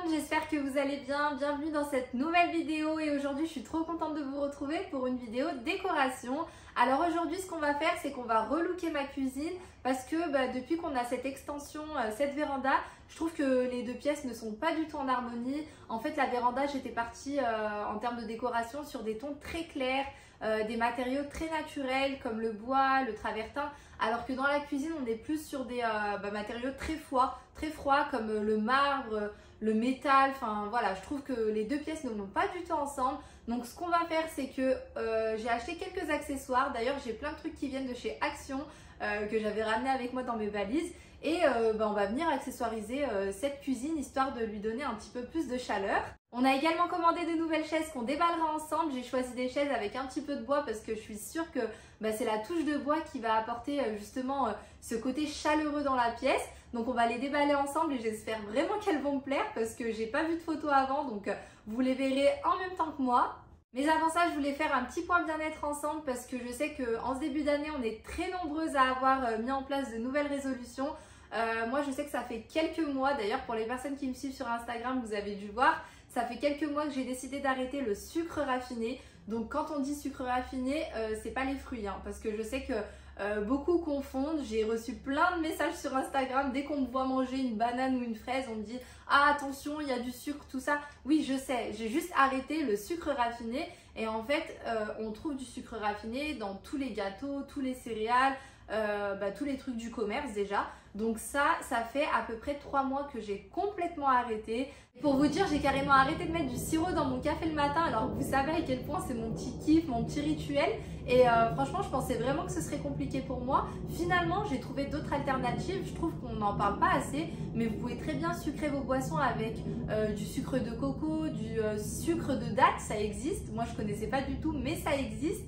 monde, j'espère que vous allez bien. Bienvenue dans cette nouvelle vidéo et aujourd'hui je suis trop contente de vous retrouver pour une vidéo décoration. Alors aujourd'hui ce qu'on va faire c'est qu'on va relooker ma cuisine parce que depuis qu'on a cette extension, cette véranda, je trouve que les deux pièces ne sont pas du tout en harmonie. En fait la véranda j'étais partie en termes de décoration sur des tons très clairs, des matériaux très naturels comme le bois, le travertin, alors que dans la cuisine on est plus sur des matériaux très froids comme le marbre, le métal. Enfin voilà, je trouve que les deux pièces ne vont pas du tout ensemble. Donc ce qu'on va faire c'est que j'ai acheté quelques accessoires. D'ailleurs j'ai plein de trucs qui viennent de chez Action que j'avais ramené avec moi dans mes valises. Et on va venir accessoiriser cette cuisine histoire de lui donner un petit peu plus de chaleur. On a également commandé de nouvelles chaises qu'on déballera ensemble. J'ai choisi des chaises avec un petit peu de bois parce que je suis sûre que c'est la touche de bois qui va apporter justement ce côté chaleureux dans la pièce. Donc on va les déballer ensemble et j'espère vraiment qu'elles vont me plaire parce que j'ai pas vu de photos avant, donc vous les verrez en même temps que moi. Mais avant ça, je voulais faire un petit point bien-être ensemble parce que je sais qu'en ce début d'année, on est très nombreuses à avoir mis en place de nouvelles résolutions. Moi, je sais que ça fait quelques mois, d'ailleurs pour les personnes qui me suivent sur Instagram, vous avez dû voir, ça fait quelques mois que j'ai décidé d'arrêter le sucre raffiné. Donc quand on dit sucre raffiné, c'est pas les fruits, parce que je sais que beaucoup confondent. J'ai reçu plein de messages sur Instagram dès qu'on me voit manger une banane ou une fraise, on me dit ah attention il y a du sucre, tout ça. Oui je sais, j'ai juste arrêté le sucre raffiné et en fait on trouve du sucre raffiné dans tous les gâteaux, tous les céréales, tous les trucs du commerce déjà. Donc ça fait à peu près 3 mois que j'ai complètement arrêté. Pour vous dire, j'ai carrément arrêté de mettre du sirop dans mon café le matin. Alors vous savez à quel point c'est mon petit kiff, mon petit rituel. Et franchement, je pensais vraiment que ce serait compliqué pour moi. Finalement, j'ai trouvé d'autres alternatives. Je trouve qu'on n'en parle pas assez. Mais vous pouvez très bien sucrer vos boissons avec du sucre de coco, du sucre de date. Ça existe. Moi, je connaissais pas du tout, mais ça existe.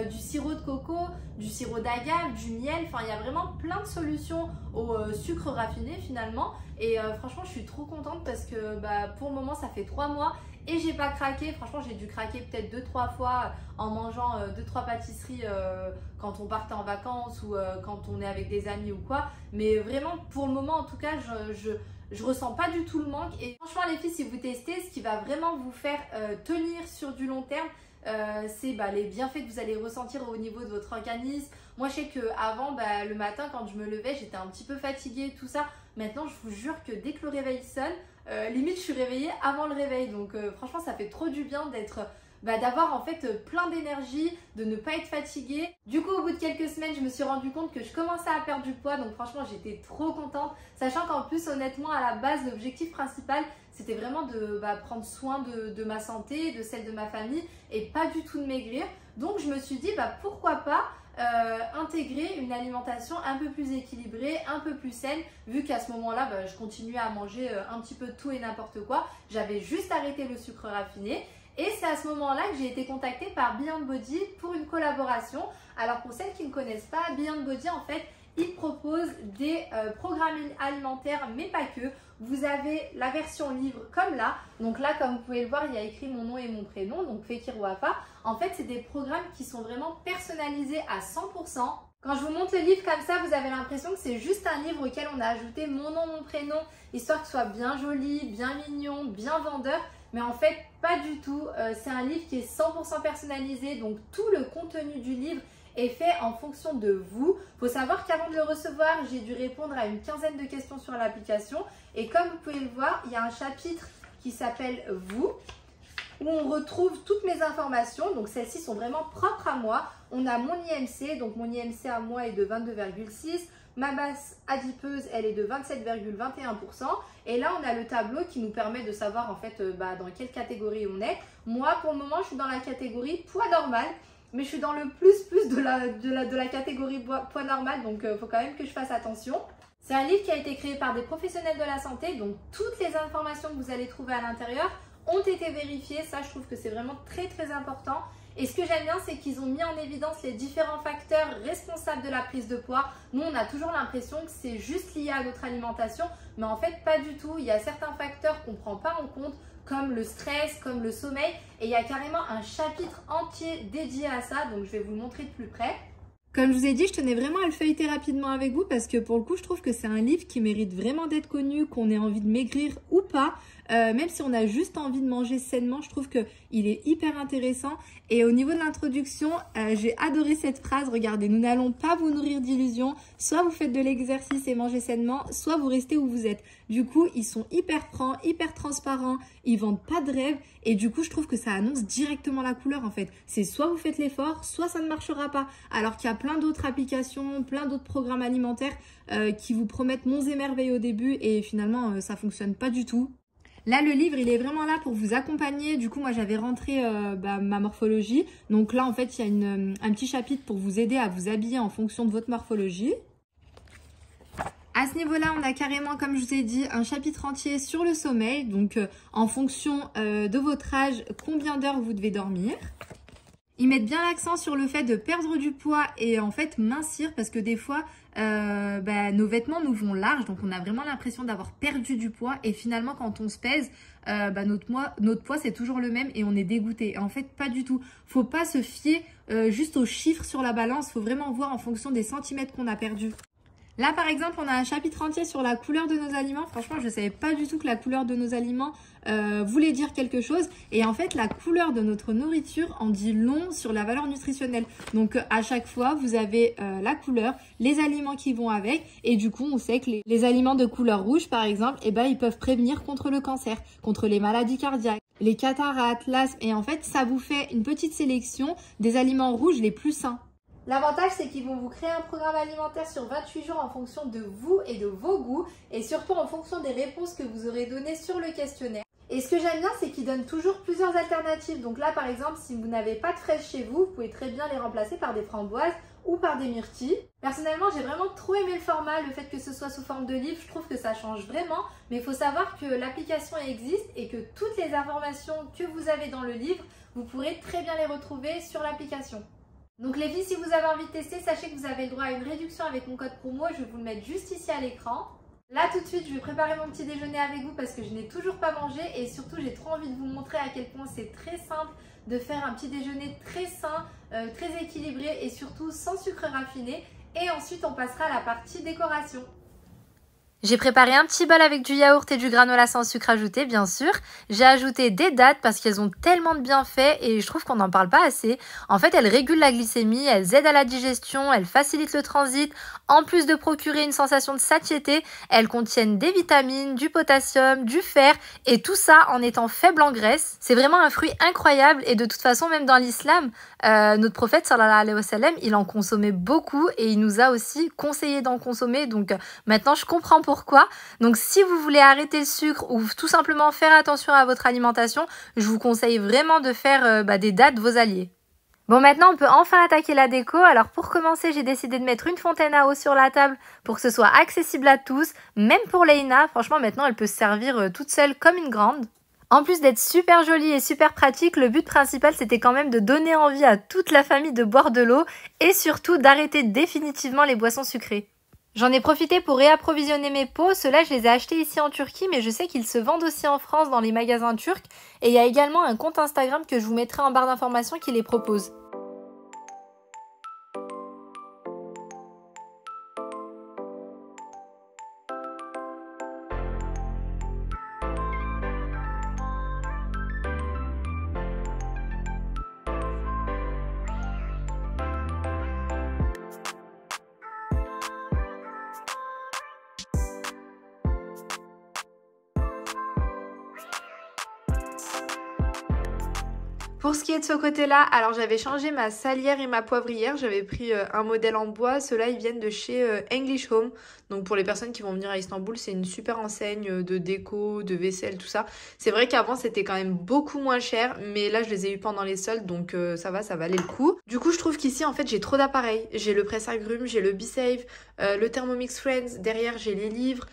Du sirop de coco, du sirop d'agave, du miel, enfin il y a vraiment plein de solutions au sucre raffiné finalement et franchement je suis trop contente parce que pour le moment ça fait 3 mois et j'ai pas craqué. Franchement j'ai dû craquer peut-être 2-3 fois en mangeant 2-3 pâtisseries quand on partait en vacances ou quand on est avec des amis ou quoi, mais vraiment pour le moment en tout cas je ressens pas du tout le manque. Et franchement les filles, si vous testez, ce qui va vraiment vous faire tenir sur du long terme, c'est les bienfaits que vous allez ressentir au niveau de votre organisme. Moi je sais qu'avant le matin quand je me levais j'étais un petit peu fatiguée tout ça. Maintenant je vous jure que dès que le réveil sonne, limite je suis réveillée avant le réveil. Donc franchement ça fait trop du bien d'être d'avoir en fait plein d'énergie, de ne pas être fatiguée. Du coup au bout de quelques semaines je me suis rendu compte que je commençais à perdre du poids, donc franchement j'étais trop contente, sachant qu'en plus honnêtement à la base l'objectif principal c'était vraiment de prendre soin de ma santé, de celle de ma famille et pas du tout de maigrir. Donc je me suis dit pourquoi pas intégrer une alimentation un peu plus équilibrée, un peu plus saine, vu qu'à ce moment-là je continuais à manger un petit peu de tout et n'importe quoi. J'avais juste arrêté le sucre raffiné. Et c'est à ce moment-là que j'ai été contactée par Beyond Body pour une collaboration. Alors pour celles qui ne connaissent pas, Beyond Body en fait, ils proposent des programmes alimentaires mais pas que. Vous avez la version livre comme là. Donc là comme vous pouvez le voir, il y a écrit mon nom et mon prénom, donc Fekir Wafa. En fait c'est des programmes qui sont vraiment personnalisés à 100%. Quand je vous montre le livre comme ça, vous avez l'impression que c'est juste un livre auquel on a ajouté mon nom, mon prénom, histoire que ce soit bien joli, bien mignon, bien vendeur. Mais en fait, pas du tout. C'est un livre qui est 100% personnalisé, donc tout le contenu du livre est fait en fonction de vous. Il faut savoir qu'avant de le recevoir, j'ai dû répondre à une quinzaine de questions sur l'application. Et comme vous pouvez le voir, il y a un chapitre qui s'appelle « Vous » où on retrouve toutes mes informations. Donc celles-ci sont vraiment propres à moi. On a mon IMC, donc mon IMC à moi est de 22,6. Ma masse adipeuse, elle est de 27,21%. Et là, on a le tableau qui nous permet de savoir en fait dans quelle catégorie on est. Moi, pour le moment, je suis dans la catégorie poids normal. Mais je suis dans le plus de la catégorie poids normal. Donc, il faut quand même que je fasse attention. C'est un livre qui a été créé par des professionnels de la santé. Donc, toutes les informations que vous allez trouver à l'intérieur ont été vérifiées. Ça, je trouve que c'est vraiment très très important. Et ce que j'aime bien, c'est qu'ils ont mis en évidence les différents facteurs responsables de la prise de poids. Nous, on a toujours l'impression que c'est juste lié à notre alimentation, mais en fait, pas du tout. Il y a certains facteurs qu'on ne prend pas en compte, comme le stress, comme le sommeil. Et il y a carrément un chapitre entier dédié à ça, donc je vais vous le montrer de plus près. Comme je vous ai dit, je tenais vraiment à le feuilleter rapidement avec vous parce que pour le coup, je trouve que c'est un livre qui mérite vraiment d'être connu, qu'on ait envie de maigrir ou pas. Même si on a juste envie de manger sainement, je trouve qu'il est hyper intéressant. Et au niveau de l'introduction, j'ai adoré cette phrase. Regardez, nous n'allons pas vous nourrir d'illusions. Soit vous faites de l'exercice et mangez sainement, soit vous restez où vous êtes. Du coup, ils sont hyper francs, hyper transparents. Ils vendent pas de rêve. Et du coup, je trouve que ça annonce directement la couleur en fait. C'est soit vous faites l'effort, soit ça ne marchera pas. Alors qu'il y a plein d'autres applications, plein d'autres programmes alimentaires qui vous promettent monts et merveilles au début et finalement, ça fonctionne pas du tout. Là, le livre, il est vraiment là pour vous accompagner. Du coup, moi, j'avais rentré ma morphologie. Donc là, en fait, il y a un petit chapitre pour vous aider à vous habiller en fonction de votre morphologie. À ce niveau-là, on a carrément, comme je vous ai dit, un chapitre entier sur le sommeil. Donc, en fonction de votre âge, combien d'heures vous devez dormir. Ils mettent bien l'accent sur le fait de perdre du poids et en fait mincir parce que des fois, nos vêtements nous vont large. Donc, on a vraiment l'impression d'avoir perdu du poids. Et finalement, quand on se pèse, notre poids, c'est toujours le même et on est dégoûté. Et en fait, pas du tout. Faut pas se fier juste aux chiffres sur la balance. Faut vraiment voir en fonction des centimètres qu'on a perdus. Là, par exemple, on a un chapitre entier sur la couleur de nos aliments. Franchement, je ne savais pas du tout que la couleur de nos aliments voulait dire quelque chose. Et en fait, la couleur de notre nourriture en dit long sur la valeur nutritionnelle. Donc, à chaque fois, vous avez la couleur, les aliments qui vont avec. Et du coup, on sait que les aliments de couleur rouge, par exemple, ils peuvent prévenir contre le cancer, contre les maladies cardiaques, les cataractes, l'asthme. Et en fait, ça vous fait une petite sélection des aliments rouges les plus sains. L'avantage, c'est qu'ils vont vous créer un programme alimentaire sur 28 jours en fonction de vous et de vos goûts et surtout en fonction des réponses que vous aurez données sur le questionnaire. Et ce que j'aime bien, c'est qu'ils donnent toujours plusieurs alternatives. Donc là, par exemple, si vous n'avez pas de fraises chez vous, vous pouvez très bien les remplacer par des framboises ou par des myrtilles. Personnellement, j'ai vraiment trop aimé le format, le fait que ce soit sous forme de livre, je trouve que ça change vraiment. Mais il faut savoir que l'application existe et que toutes les informations que vous avez dans le livre, vous pourrez très bien les retrouver sur l'application. Donc les filles, si vous avez envie de tester, sachez que vous avez le droit à une réduction avec mon code promo. Je vais vous le mettre juste ici à l'écran. Là tout de suite, je vais préparer mon petit déjeuner avec vous parce que je n'ai toujours pas mangé et surtout j'ai trop envie de vous montrer à quel point c'est très simple de faire un petit déjeuner très sain, très équilibré et surtout sans sucre raffiné. Et ensuite, on passera à la partie décoration. J'ai préparé un petit bol avec du yaourt et du granola sans sucre ajouté, bien sûr. J'ai ajouté des dattes parce qu'elles ont tellement de bienfaits et je trouve qu'on n'en parle pas assez. En fait, elles régulent la glycémie, elles aident à la digestion, elles facilitent le transit. En plus de procurer une sensation de satiété, elles contiennent des vitamines, du potassium, du fer et tout ça en étant faible en graisse. C'est vraiment un fruit incroyable et de toute façon, même dans l'islam, notre prophète sallallahu alayhi wa sallam, il en consommait beaucoup et il nous a aussi conseillé d'en consommer. Donc maintenant, je comprends pourquoi. Donc si vous voulez arrêter le sucre ou tout simplement faire attention à votre alimentation, je vous conseille vraiment de faire des dattes vos alliés. Bon, maintenant on peut enfin attaquer la déco. Alors pour commencer, j'ai décidé de mettre une fontaine à eau sur la table pour que ce soit accessible à tous, même pour Leïna. Franchement, maintenant elle peut se servir toute seule comme une grande. En plus d'être super jolie et super pratique, le but principal c'était quand même de donner envie à toute la famille de boire de l'eau et surtout d'arrêter définitivement les boissons sucrées. J'en ai profité pour réapprovisionner mes pots. Ceux-là, je les ai achetés ici en Turquie, mais je sais qu'ils se vendent aussi en France dans les magasins turcs. Et il y a également un compte Instagram que je vous mettrai en barre d'informations qui les propose. Pour ce qui est de ce côté-là, alors j'avais changé ma salière et ma poivrière. J'avais pris un modèle en bois. Ceux-là, ils viennent de chez English Home. Donc pour les personnes qui vont venir à Istanbul, c'est une super enseigne de déco, de vaisselle, tout ça. C'est vrai qu'avant, c'était quand même beaucoup moins cher. Mais là, je les ai eu pendant les soldes. Donc ça valait le coup. Du coup, je trouve qu'ici, en fait, j'ai trop d'appareils. J'ai le presse-agrumes, j'ai le BeSave, le Thermomix Friends. Derrière, j'ai les livres.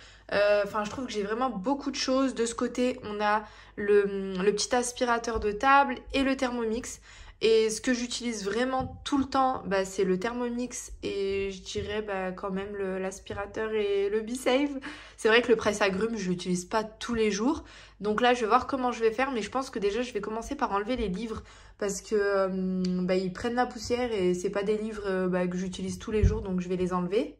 Enfin, je trouve que j'ai vraiment beaucoup de choses. De ce côté, on a le petit aspirateur de table et le Thermomix. Et ce que j'utilise vraiment tout le temps, c'est le Thermomix et je dirais quand même l'aspirateur et le BeSave. C'est vrai que le presse-agrumes, je l'utilise pas tous les jours. Donc là, je vais voir comment je vais faire. Mais je pense que déjà, je vais commencer par enlever les livres parce que ils prennent la poussière et c'est pas des livres que j'utilise tous les jours. Donc je vais les enlever.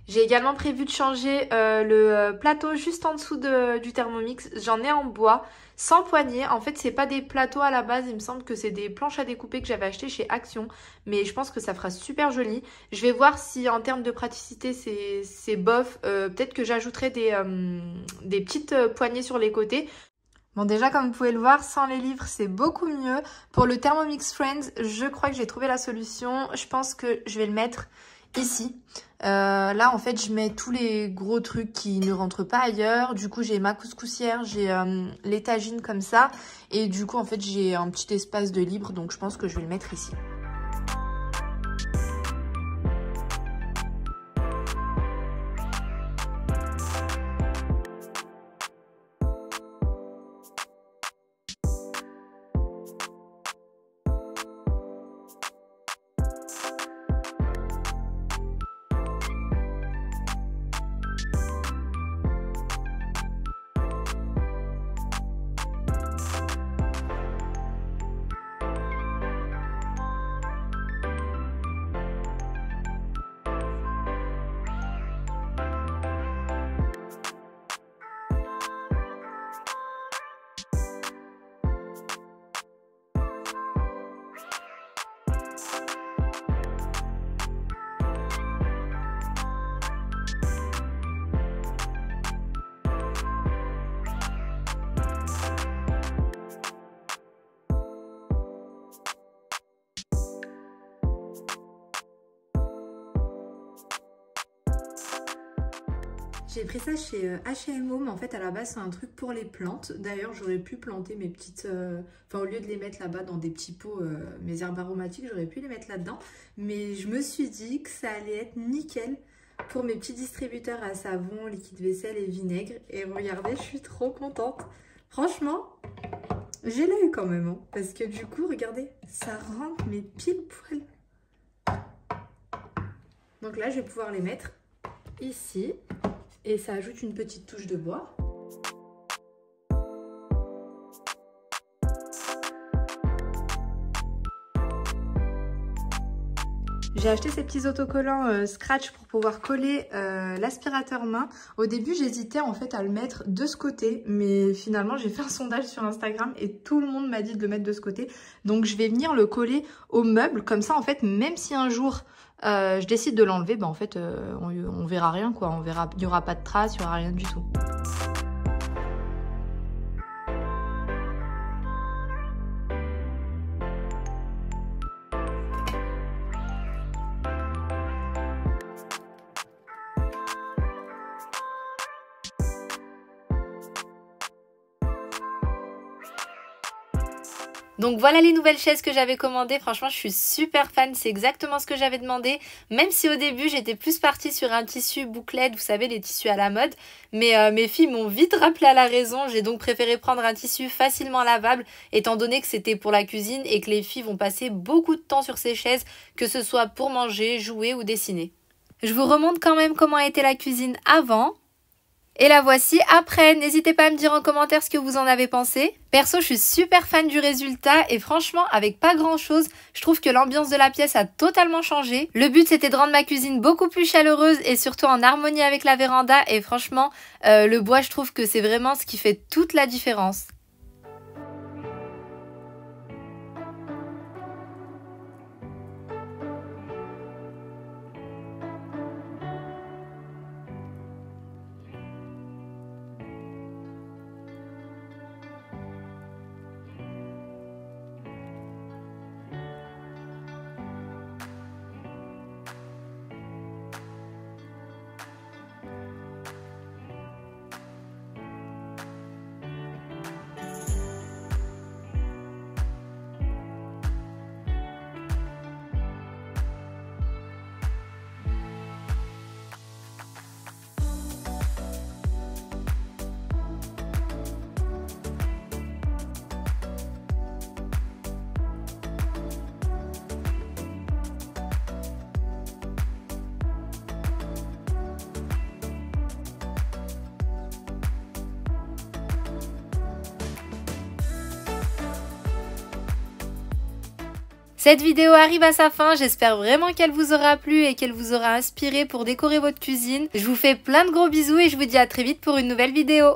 J'ai également prévu de changer le plateau juste en dessous du Thermomix. J'en ai en bois, sans poignée. En fait, c'est pas des plateaux à la base. Il me semble que c'est des planches à découper que j'avais achetées chez Action. Mais je pense que ça fera super joli. Je vais voir si en termes de praticité, c'est bof. Peut-être que j'ajouterai des petites poignées sur les côtés. Bon, déjà, comme vous pouvez le voir, sans les livres, c'est beaucoup mieux. Pour le Thermomix Friends, je crois que j'ai trouvé la solution. Je pense que je vais le mettre ici. Là, en fait, je mets tous les gros trucs qui ne rentrent pas ailleurs. Du coup, j'ai ma couscoussière, j'ai les tagines comme ça. Et du coup, en fait, j'ai un petit espace de libre. Donc, je pense que je vais le mettre ici. J'ai pris ça chez H&M Home. En fait, à la base, c'est un truc pour les plantes. D'ailleurs, j'aurais pu planter mes petites... Enfin, au lieu de les mettre là-bas dans des petits pots, mes herbes aromatiques, j'aurais pu les mettre là-dedans. Mais je me suis dit que ça allait être nickel pour mes petits distributeurs à savon, liquide vaisselle et vinaigre. Et regardez, je suis trop contente. Franchement, j'ai l'œil quand même. Hein, parce que du coup, regardez, ça rentre mes pile poil. Donc là, je vais pouvoir les mettre ici. Et ça ajoute une petite touche de bois. J'ai acheté ces petits autocollants Scratch pour pouvoir coller l'aspirateur main. Au début, j'hésitais en fait à le mettre de ce côté, mais finalement, j'ai fait un sondage sur Instagram et tout le monde m'a dit de le mettre de ce côté. Donc, je vais venir le coller au meuble. Comme ça, en fait, même si un jour je décide de l'enlever, bah en fait, on verra rien, quoi. On verra, il n'y aura pas de traces, il n'y aura rien du tout. Donc voilà les nouvelles chaises que j'avais commandées. Franchement, je suis super fan. C'est exactement ce que j'avais demandé. Même si au début, j'étais plus partie sur un tissu bouclette, vous savez, les tissus à la mode. Mais mes filles m'ont vite rappelé à la raison. J'ai donc préféré prendre un tissu facilement lavable, étant donné que c'était pour la cuisine et que les filles vont passer beaucoup de temps sur ces chaises, que ce soit pour manger, jouer ou dessiner. Je vous remontre quand même comment était la cuisine avant. Et la voici après. N'hésitez pas à me dire en commentaire ce que vous en avez pensé. Perso, je suis super fan du résultat et franchement, avec pas grand chose, je trouve que l'ambiance de la pièce a totalement changé. Le but, c'était de rendre ma cuisine beaucoup plus chaleureuse et surtout en harmonie avec la véranda. Et franchement, le bois, je trouve que c'est vraiment ce qui fait toute la différence. Cette vidéo arrive à sa fin, j'espère vraiment qu'elle vous aura plu et qu'elle vous aura inspiré pour décorer votre cuisine. Je vous fais plein de gros bisous et je vous dis à très vite pour une nouvelle vidéo.